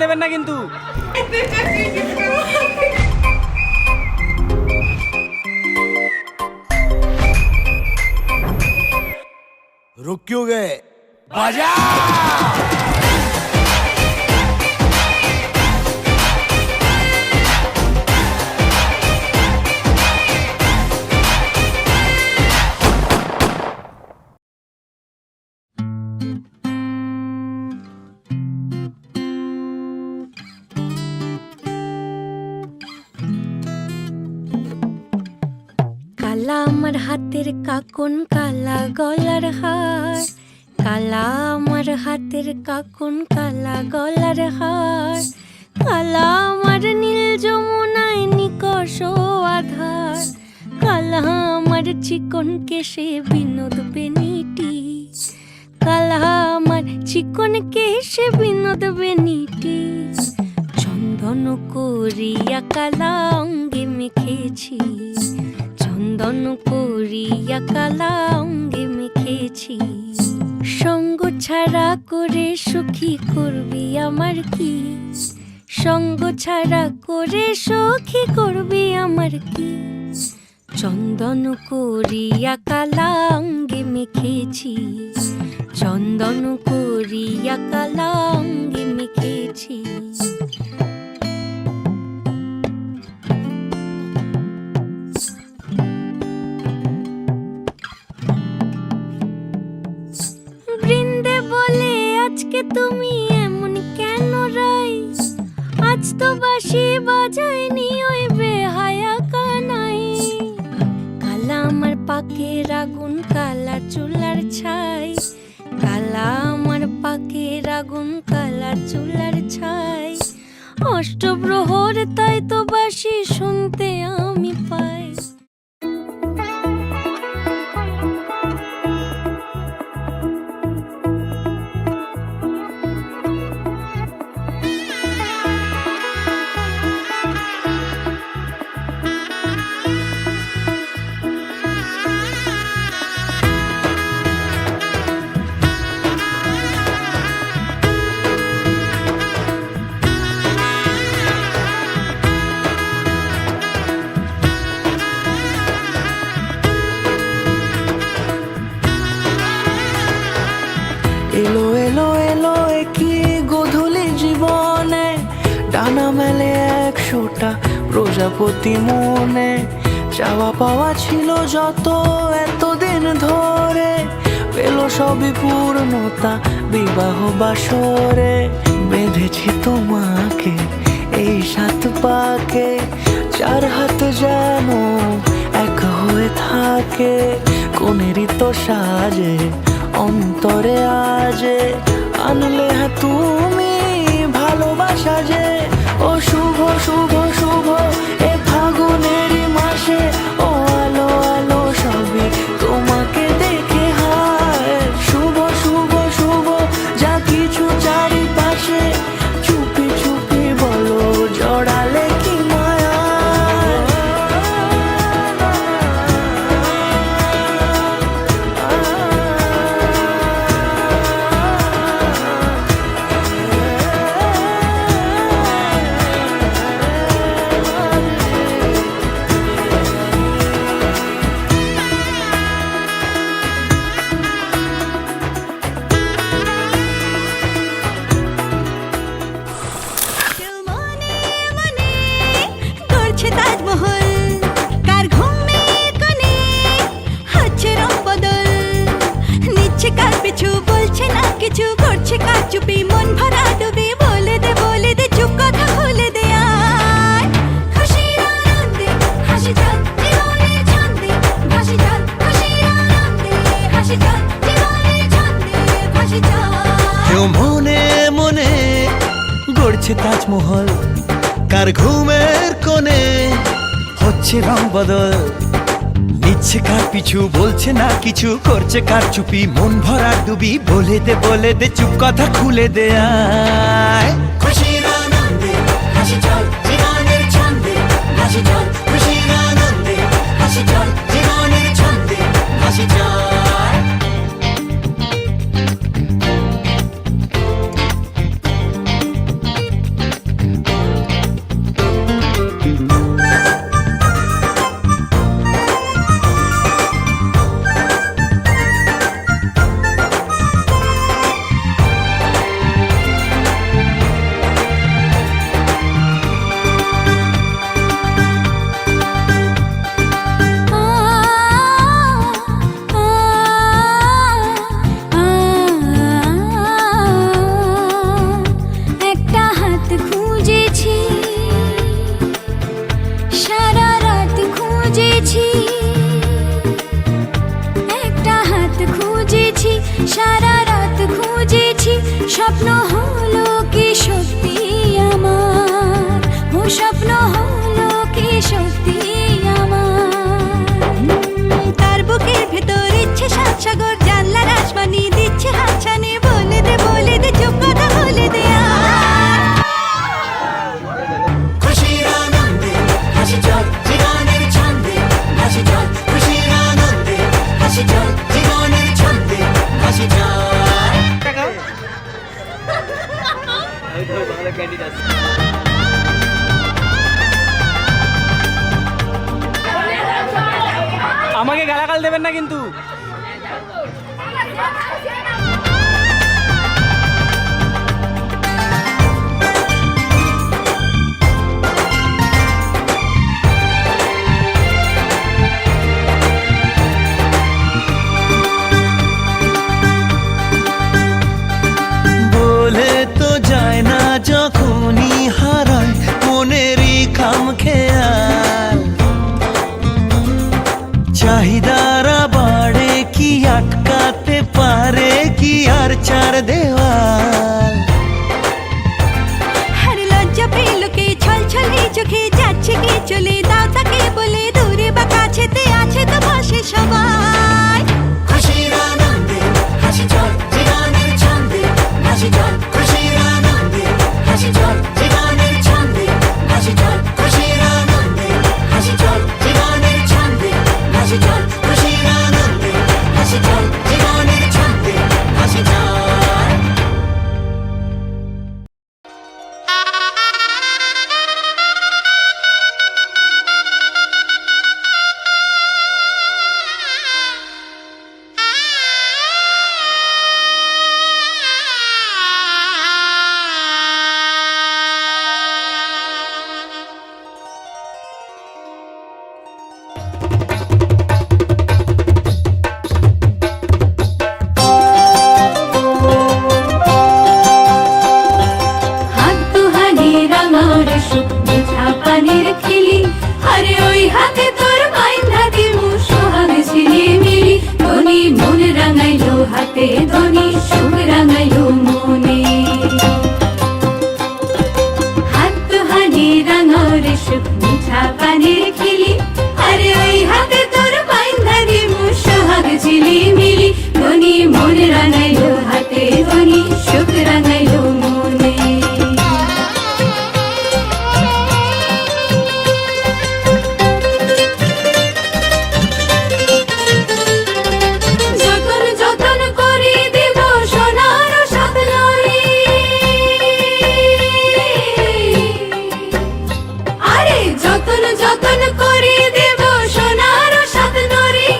দেবেন না কিন্তু। रुक क्यों गए? बाजा। কালা আমার হাতের কাকন, কালা গলার হার, কালা আমার হাতের কাকন, কালা গলার হার, কালা আমার নীল যমুনায় নিকষ আধার, কালা আমার চিকন কেশে বিনোদ বেনিটি, কালা আমার চিকন কেশে বিনোদ বেনিটি, চন্দন করিয়া কালা অঙ্গে মেখেছি, চন্দন করিয়া কালা অঙ্গে মেখেছি, সঙ্গ ছাড়া করে সখী করবি আমার কি, সঙ্গ ছাড়া করে সখী করবি আমার কি, চন্দন করিয়া কালা অঙ্গে মেখেছি, চন্দন করিয়া কালা অঙ্গে মেখেছি। বৃন্দে বলে আজকে তুমি এমন কেন রাই, আজ তো বাঁশি বাজায়নি ওই বেহায়া কানাই, কালা আমার পাকের আগুন, কালা চুলার ছাই, কালা আমার পাকের আগুন, কালা চুলার ছাই, অষ্টপ্রহর তাই তো বাঁশি শুনতে আমি পাই। এলো এলো এলো কি গোধূলি জীবনে, ডানা মেলে 100টা প্রজাপতি মনে, চাওয়া পাওয়া ছিল যত এতদিন ধরে, পেল সবই পূর্ণতা বিবাহ বাসরে, বেঁধেছি তোমাকে এই 7 পাকে, 4 হাত যেন এক হয়ে থাকে, কোনেরই তো সাজে অন্তরে আজে, আনলে হ্যাঁ তুমি ভালোবাসা যে, ও শুভ শুভ শুভ এ ফাগুনেরই মাসে, ও আলো আলো সবই তোমাকে দেখে হায়, শুভ শুভ শুভ যা কিছু চারিপাশে, চুপি চুপি বলো জড়ালে কি মায়া। কিছু করছে কাজ চুপি, মন ভরা ডুবি, বলে দে চুপ কথা বলে দে, আয় খুশির আনন্দে হাসি চল জীবনের ছন্দে ভাসি চল, খুশির আনন্দে হাসি চল জীবনের ছন্দে ভাসি চল। কেউ মনে মনে গড়ছে তাজমহল, কার ঘুমের কোণে হচ্ছে রং বদল, নিচ্ছে কার পিছু বলছে না কিছু, করছে কার চুপি, মন ভরা ডুবি, বলে দে চুপ কথা খুলে দে, আয় খুশির আনন্দে হাসি চল জীবনের ছন্দে ভাসি চল, খুশির আনন্দে হাসি চল জীবনের ছন্দে ভাসি চল। স্বপ্ন হলো কি সত্যি আমার, ও স্বপ্ন হলো কি সত্যি আমার। তার বুকের ভেতর ইচ্ছে সাত সাগর, জানলার আসমানি দিচ্ছে হাতছানি। বলে দে চুপ কথা বলে দে আর। খুশির আনন্দে হাসি চল জীবনের ছন্দে হাসি চল, খুশির আনন্দে হাসি চল জীবনের ছন্দে হাসি চল। আমাকে গালাগাল দেবেন না কিন্তু। বলে তো যায় না যখনই হারায় মনেরই খাম খেয়াল, চাহিদারা বাড়ে কি আটকাতে পারে কি আর চার দেওয়াল। আর লজ্জা পেল কে ছল ছলে চোখে যাচ্ছে কি চলে, দাও তাকে বলে দূরে বা কাছেতে আছে তো পাশে সবাই। খুশির আনন্দে হাসি চল জীবনের ছন্দে হাসি চল, খুশির আনন্দে হাসি চল জীবনের ছন্দে হাসি চল, খুশির আনন্দে হাসি চল জীবনের ছন্দে হাসি চল, খুশির আনন্দে হাসি চল জীবনের ছন্দে হাসি চল। হাত দুহানি রাঙারে সুখ মিঠা পানির খিলি, আরে ওই হাতে তোর বাইন্ধা দিমু সোহাগ ঝিলি মিলি। ধনী মন রাঙাইলো হাতে, ধনী সুখ রাঙাইলো মনে। হাত দুহানি রাঙারে সুখ মিঠা পানির খিলি, আরে ওই হাতে তোর বাইন্ধা দিমু সোহাগ ঝিলি মিলি। ধনী মন রাঙাইলো হাতে, ধনী সুখ রাঙাইলো মনে। যতন যতন করে দেব সোনার সাত লরি, আরে যতন যতন করে দেব সোনার সাত লরি।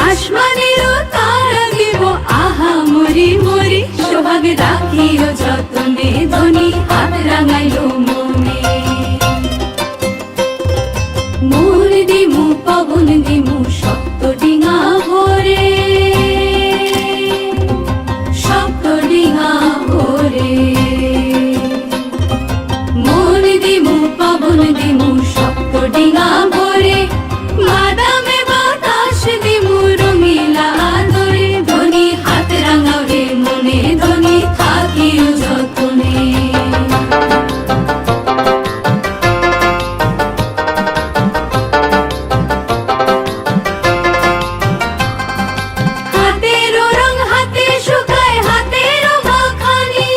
আসমানেরও তারা দেব আহা মরি মরি, সোহাগ রাখিও যতনে ধনী হাত রাঙাইলো মনে। মোর দিমু পবন দিমু সপ্ত ডিঙা ভরে, সপ্ত ডিঙা ভরে। মোর দিমু পবন দিমু সপ্ত ডিঙা ভরে, বাদামে বাতাস দিমু রঙিলা আদরে। ধনী হাত রাঙাও রে মনে, ধনী থাকিও যতনে। হাতেরও রং হাতে শুকায়, হাতেরও মাখানি।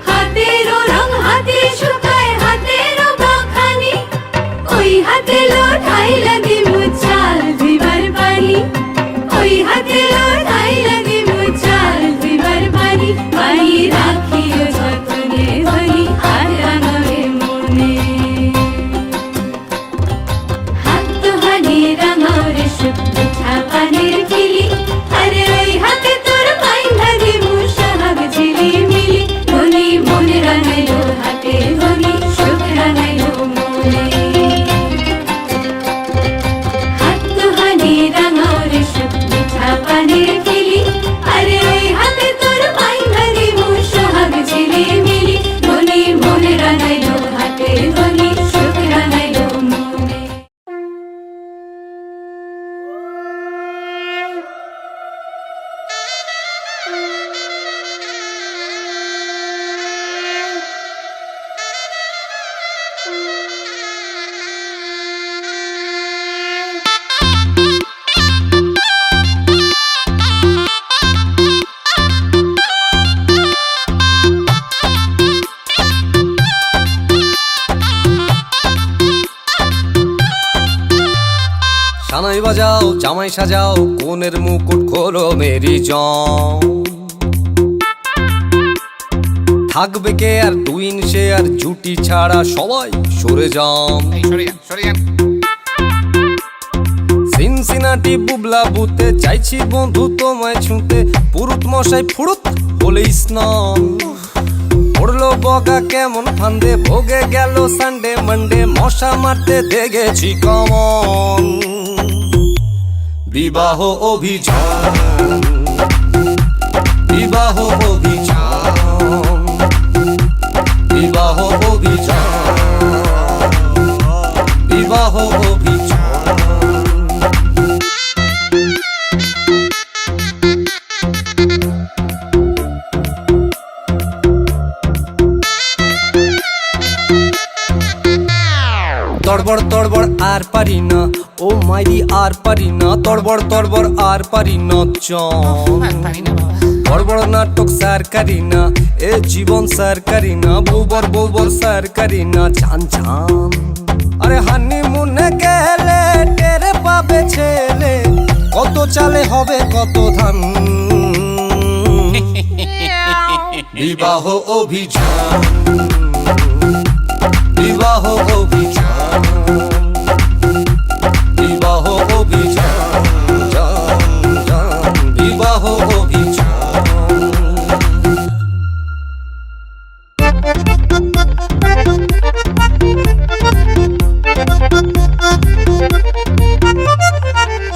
হাতেরও রং হাতে শুকায়, হাতেরও মাখানি। ওই হাতে লোটাইলা দিমু চাল ধুইবার পানি, ওই হাতে লোটাইলা দিমু চাল ধুইবার পানি। পানি রাখিও যতনে, ধনী হাত রাঙাবে মনে। হাত দুহানি রাঙারে সুখ মিঠা পানির খিলি, আরে ওই হাতে তোর বাইন্ধা দিমু সোহাগ ঝিলি মিলি। ধনী মন রাঙাইলো হাতে, ধনী সুখ রাঙাইলো মনে। হাত দুহানি রাঙারে সুখ মিঠা পানির খিলি, আরে ওই হাতে তোর বাইন্ধা দিমু সোহাগ ঝিলি মিলি। ধনী মন রাঙাইলো হাতে, ধনী সুখ রাঙাইলো মনে। বাজাও জামাই সাজাও কোনের মুকুট খোলো মেরি জং থাকবে কে আর টুইন সে আর জুটি ছাড়া সবাই সরে যাম সিনসিনাটি বুবলা বুতে চাইছি বন্ধু তোমায় ছুঁতে পুরুত মশাই ফুরুত বলে স্নান পড়লো বগা কেমন ফান্দে ভোগে গেল সানডে মানডে মশা মারতে দেখেছি কমন বিবাহ অভিযান বিবাহ অভিযান বিবাহ অভিযান বিবাহ অভিযান তড়বড় তড়বড় আর পারি না ও মাইরি আর পারি না তড়বড় তড়বড় আর পারি না বড় নাটক স্যার করি না এ জীবন স্যার করি না বৌবর বৌবর স্যার করি না চান চান আরে হানিমুনে গেলে টেরে পাবে ছেলে কত চালে হবে কত ধান বিবাহ অভিযান বিবাহ অভিযান বিবাহ অভিযান বিবাহ অভিযান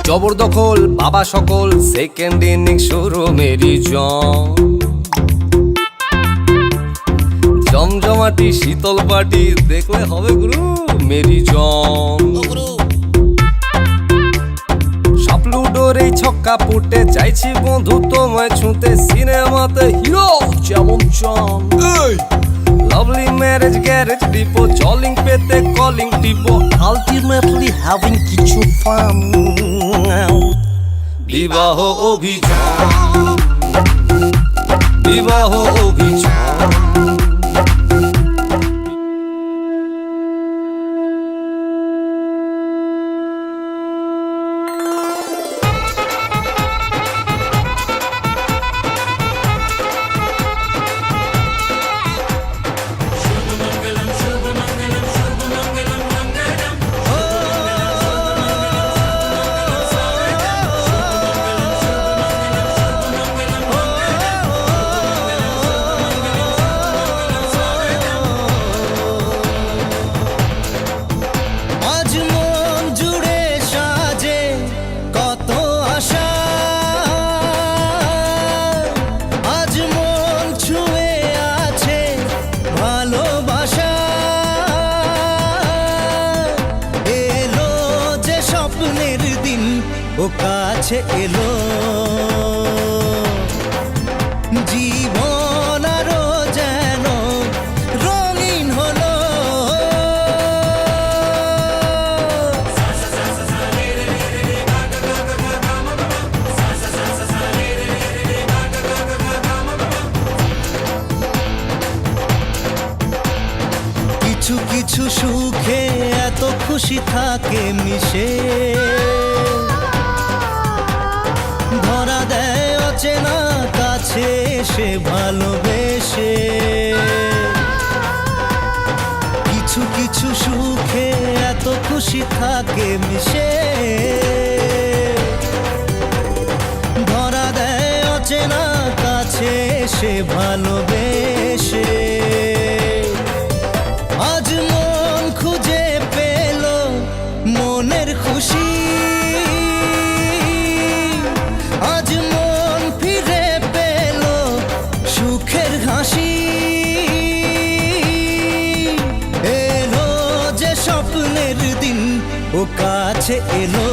জবরদখল বাবা সকল সেকেন্ড ইনিংস শুরু মেরি জমজমাটি শীতল পাটি দেখলে হবে গুরু মেরি সাপলুডোর এই ছক্কা পুটে চাইছি বন্ধু তোমায় ছুঁতে সিনেমাতে হিরো যেমন চান লাভলি ম্যারেজ গ্যারেজ ডিপো জলিং পেতে কলিং টিপো আলটিমেটলি হ্যাভিং কিছু ফান বিবাহ অভিযান বিবাহ অভিযান ও কাছে এলো জীবন আরো যেন রঙিন হলো কিছু কিছু সুখে এত খুশি থাকে মিশে ধরা দেয় অচেনা কাছে সে ভালোবেসে কিছু কিছু সুখে এত খুশি থাকে মিশে ধরা দেয় অচেনা কাছে সে ভালোবেসে আজ মন খুঁজে পেল মনের খুশি আজ মন ফিরে পেল সুখের হাসি এলো যে স্বপ্নের দিন ও কাছে এলো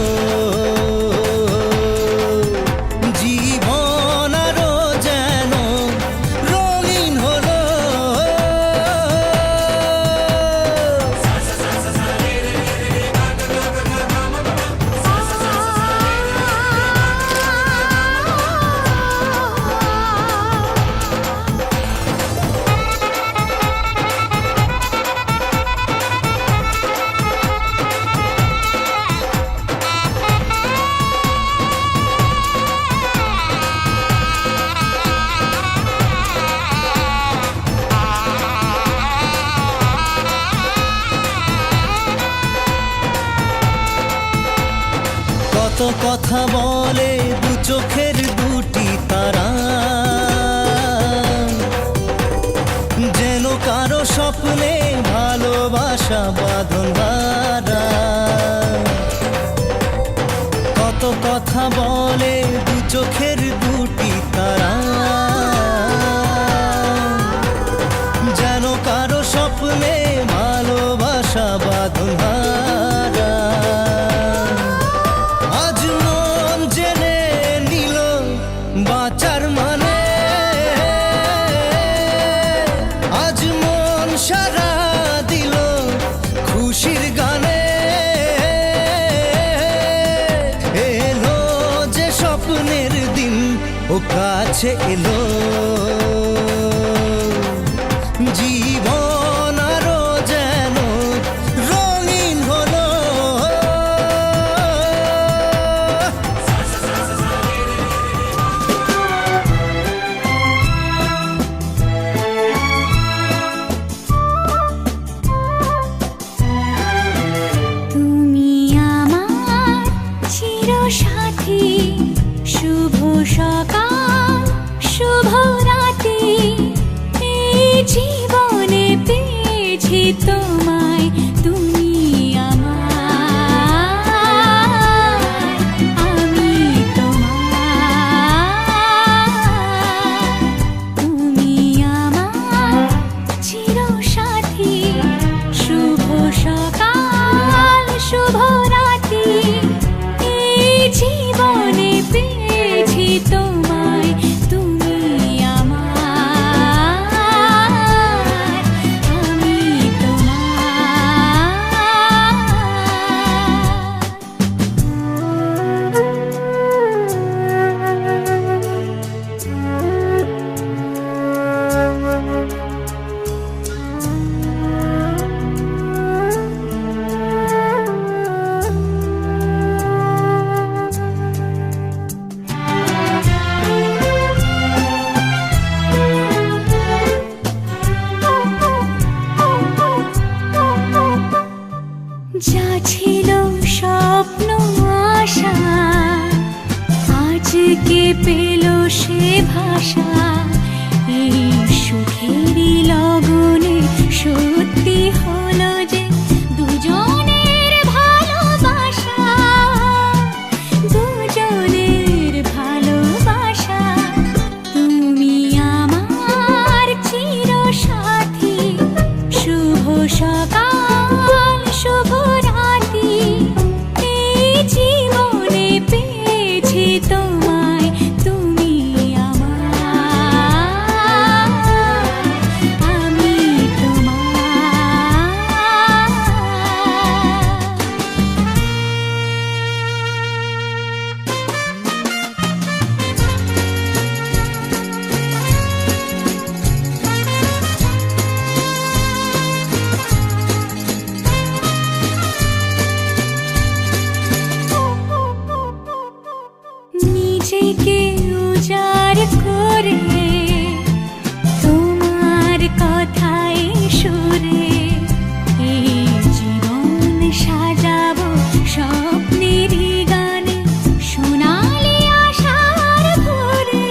জীবন আরো যেন রঙিন হলো কথা বলে দু চোখের দুটি তারা, যেন কারো স্বপ্নে ভালোবাসা বাঁধন হারা। কত কথা বলে দু চোখের দুটি তারা, যেন কারো স্বপ্নে ভালোবাসা বাঁধন হারা। আজ মন জেনে নিল বাঁচার মানে, আজ মন সারা দিল খুশির গানে। এলো যে স্বপ্নের দিন ও কাছে এলো, জীবন আরো যেন রঙিন হলো। তুমি আমার চিরসাথী, শুভ সকাল শুভ রাতি, এই জীবনে পেয়েছি তোমায়, তুমি আমার, আমি তোমার। তুমি আমার চিরসাথী, শুভ সকাল শুভ রাতি, এই জীবনে পেয়েছি তোমায়, তুমি আমার, আমি যা ছিল স্বপ্ন আশা, আজকে পেল সে ভাষা, এই সুখেরই লগনে সত্যি হলো যে দুজনের ভালোবাসা, দুজনের ভালোবাসা। তুমি আমার চিরসাথী, শুভ সকাল শুভ রাতি, এই জীবনে পেয়েছি তোমায়, তুমি আমার, আমি নিজেকে উজাড় করে তোমার কথায় সুরে, এই জীবন সাজাবো স্বপ্নেরই গানে, সোনালি আশার ভোরে,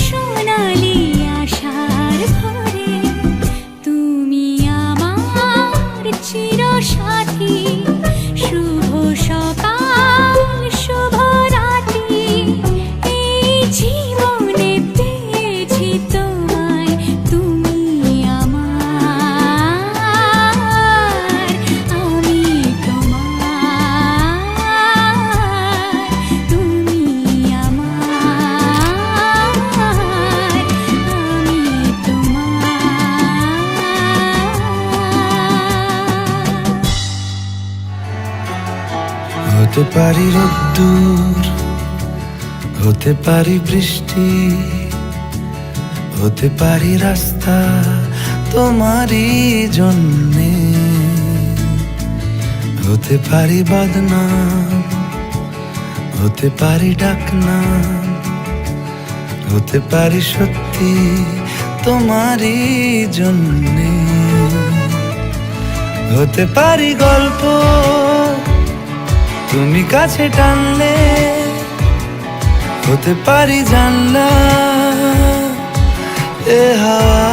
সোনালি আশার ভোরে। তুমি আমার চিরসাথী, শুভ সকাল শুভ রাতি, এই জীবনে পেয়েছি তোমায়, তুমি আমার, আমি তোমার। তুমি আমার, আমি তোমার। হতে পারি রোদ্দুর, হতে পারি বৃষ্টি, হতে পারি রাস্তা তোমারই জন্যে, হতে পারি বদনাম, হতে পারি ডাকনাম, হতে পারি সত্যি তোমারই জন্যে, হতে পারি গল্প, তুমি কাছে টানলে হতে পারি জানলা, এ হাওয়া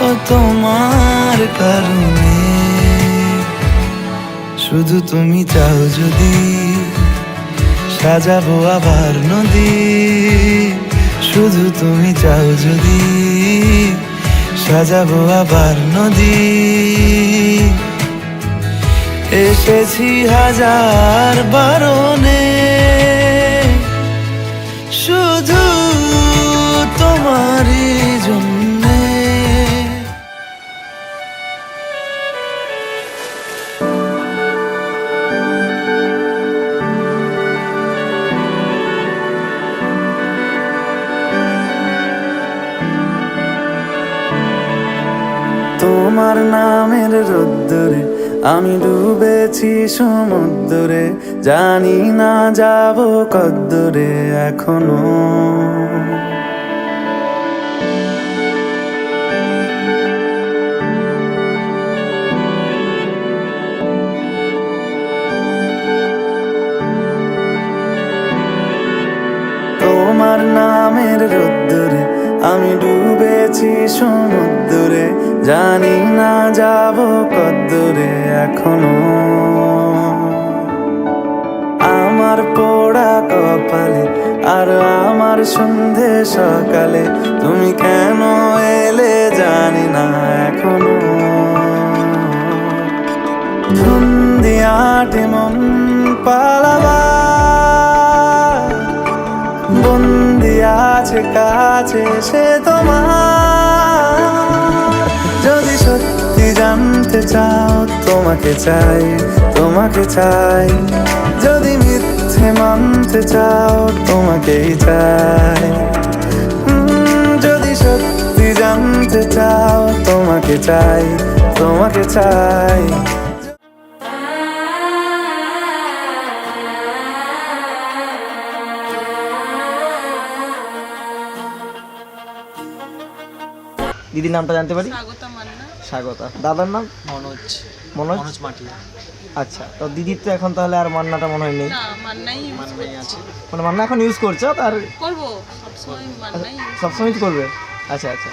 ও তোমার কারণে। শুধু তুমি চাও যদি সাজাবো আবার নদী, শুধু তুমি চাও যদি সাজাবো আবার নদী। এসেছি হাজার বারণে শুধু তোমারই জন্যে। তোমার নামের রোদ্দুরে আমি ডুবেছি সমুদ্রে, জানি না যাব কদ্দুরে এখনো। তোমার নামের রোদ্দুরে আমি ডুবেছি সমুদ্রে, জানি না যাব কদ্দুরে এখনো। আমার পোড়া কপালে আর আমার সন্ধে সকালে তুমি কেন এলে জানি না এখনো। ধুন্দিয়াটে মন পালাবার বন্দি আছে কাছে সে তোমার। যদি সত্যি জানতে চাও তোমাকে চাই, তোমাকে চাই। যদি মিথ্যে মানতে চাও তোমাকেই চাই। যদি সত্যি জানতে চাও তোমাকে চাই, তোমাকে চাই। দিদির নামটা জানতে পারি? স্বাগতা মান্না। স্বাগতা। দাদার নাম? মনোজ মনোজ। মনোজ মাটিয়া। আচ্ছা, তো দিদির তো এখন তাহলে আর মান্নাটা মনে হয় নেই। না, মান্নাই ইউজ মান্নাই আছে। মানে মান্না এখন ইউজ করছো তার করবো সবসময় মান্নাই use সবসময় করবে? আচ্ছা আচ্ছা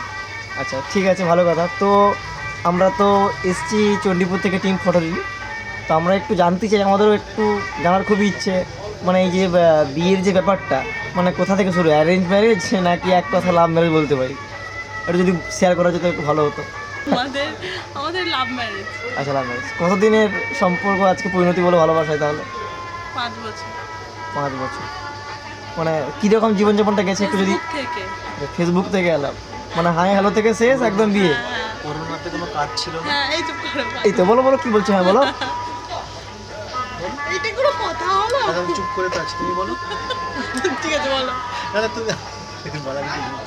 আচ্ছা, ঠিক আছে, ভালো কথা। তো আমরা তো এসছি চণ্ডীপুর থেকে টিম ফটো দিই, তো আমরা একটু জানতে চাই, আমাদেরও একটু জানার খুবই ইচ্ছে, মানে এই যে বিয়ের যে ব্যাপারটা, মানে কোথা থেকে শুরু, অ্যারেঞ্জ ম্যারেজ নাকি এক কথা লাভ ম্যারেজ বলতে পারি? এটা যদি শেয়ার করা যেত একটু ভালো হতো। আমাদের আমাদের লাভ ম্যারেজ। আচ্ছা, লাভ ম্যারেজ। কতদিনের সম্পর্ক আজকে পরিণতি বলে ভালোবাসায় তাহলে? 5 বছর। 5 বছর। মানে কীরকম জীবনযাপনটা গেছে একটু যদি? ফেসবুক থেকে। ফেসবুক থেকে এলাম, মানে হাই হ্যালো থেকে শেষ একদম বিয়ে। হ্যাঁ, করোনাতে কোনো কাজ ছিল না। হ্যাঁ, এই চুপ করে এই তো বলো বলো, কি বলছো? হ্যাঁ বলো। এইটা কোনো কথা হলো? দাদা আমি চুপ করে তো আছি, তুমি বলো। ঠিক আছে বলো। দাদা তুমি বলার কিছু নেই।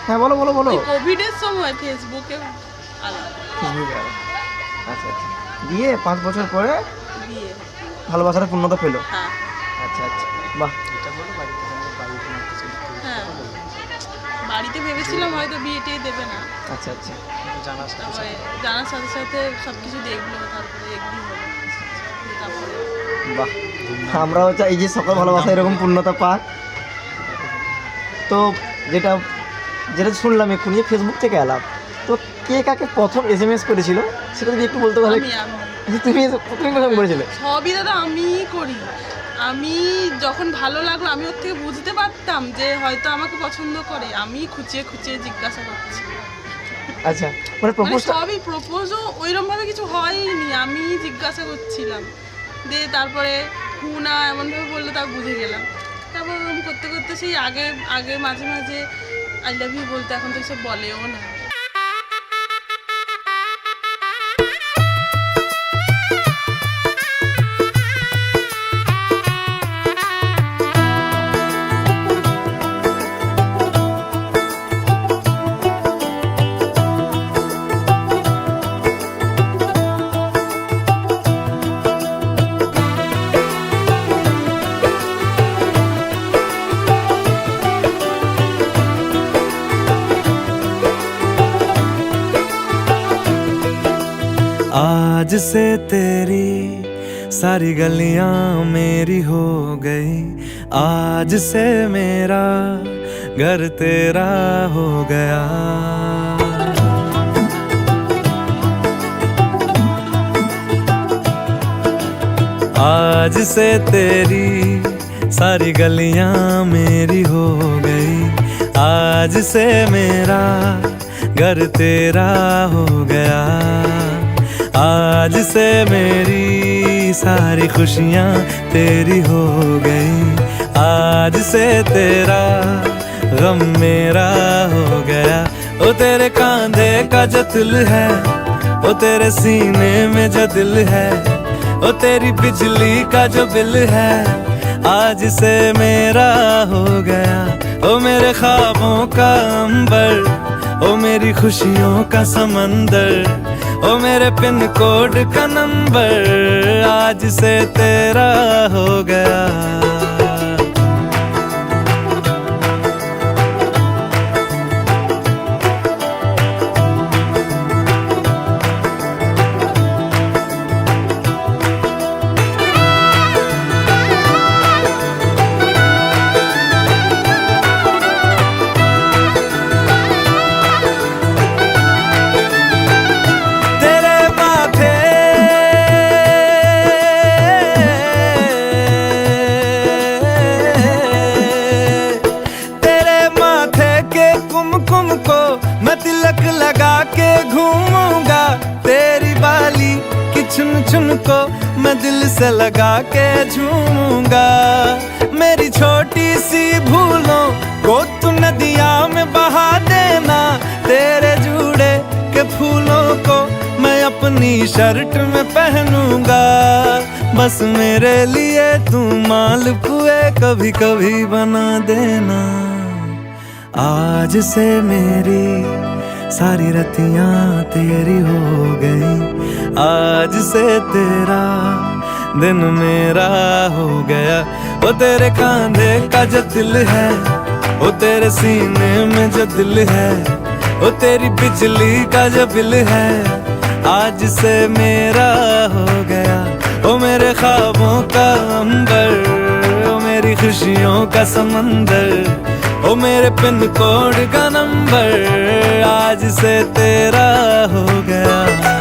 হ্যাঁ বলো বলো বলো। কোভিডের সময় ফেসবুকে আলাদা ফেসবুকে এলাম। আচ্ছা আচ্ছা, দিয়ে 5 বছর পরে বিয়ে। ভালোবাসাটা পূর্ণতা পেলো। হ্যাঁ আচ্ছা আচ্ছা, বাহ। এটা বলো বাড়িতে বাড়িতে কিছু হ্যাঁ, বাড়িতে ভেবেছিলাম হয়তো বিয়েটাই দেবে না, আচ্ছা আচ্ছা, জানার সাথে তারপরে জানার সাথে সাথে সব কিছু দেখলো, তারপরে এগ্রি হলো, দিয়ে তারপরে বাহ। আমরাও চাই এই যে সকল ভালোবাসা এরকম পূর্ণতা পাক। তো যেটা যেটা শুনলাম এক্ষুনি যে ফেসবুক থেকে এলাম, তো কে কাকে প্রথম SMS করেছিল সেটা যদি একটু বলতে পারলে। আমি তুমি তুমি প্রথম করেছিলে? সবই দাদা আমিই করি। আমি যখন ভালো লাগলো আমি ওর থেকে বুঝতে পারতাম যে হয়তো আমাকে পছন্দ করে, আমি খুঁচিয়ে খুঁচিয়ে জিজ্ঞাসা করছি। আচ্ছা, মানে মানে প্রপোজটা সবই প্রপোজও ওইরকম ভাবে কিছু হয়নি, আমি জিজ্ঞাসা করছিলাম, দিয়ে তারপরে হু না এমনভাবে বললো, তাও বুঝে গেলাম। তারপর ওরকম করতে করতে সেই আগে আগে মাঝে মাঝে আই লাভ ইউ বলতে, এখন তো সব বলেও না। आज से तेरी सारी गलियां मेरी हो गई, आज से मेरा घर तेरा हो गया। आज से तेरी सारी गलियां मेरी हो गई, आज से मेरा घर तेरा हो गया। आज से मेरी सारी खुशियां तेरी हो गई, आज से तेरा गम मेरा हो गया। ओ तेरे कांधे का जो दिल है, ओ तेरे सीने में जो दिल है, ओ तेरी बिजली का जो बिल है, आज से मेरा हो गया। ओ मेरे ख्वाबों का अंबर, ओ मेरी खुशियों का समंदर, ओ मेरे पिन कोड का नंबर, आज से तेरा हो गया। मैं तिलक लगा के घूमूंगा, तेरी बाली की चुन चुन को मैं दिल से लगा के झूमूंगा। मेरी छोटी सी भूलों को तू नदिया में बहा देना, तेरे जूड़े के फूलों को मैं अपनी शर्ट में पहनूंगा। बस मेरे लिए तू मालपुए कभी कभी बना देना। आज से मेरी सारी रतियां तेरी हो गई, आज से तेरा दिन मेरा हो गया। ओ तेरे कांधे का जो दिल है, ओ तेरे सीने में जो दिल है, ओ तेरी बिजली का जो बिल है, आज से मेरा हो गया। ओ मेरे ख्वाबों का अंबर, ओ मेरी खुशियों का समंदर, ओ मेरे पिन कोड का नंबर, आज से तेरा हो गया।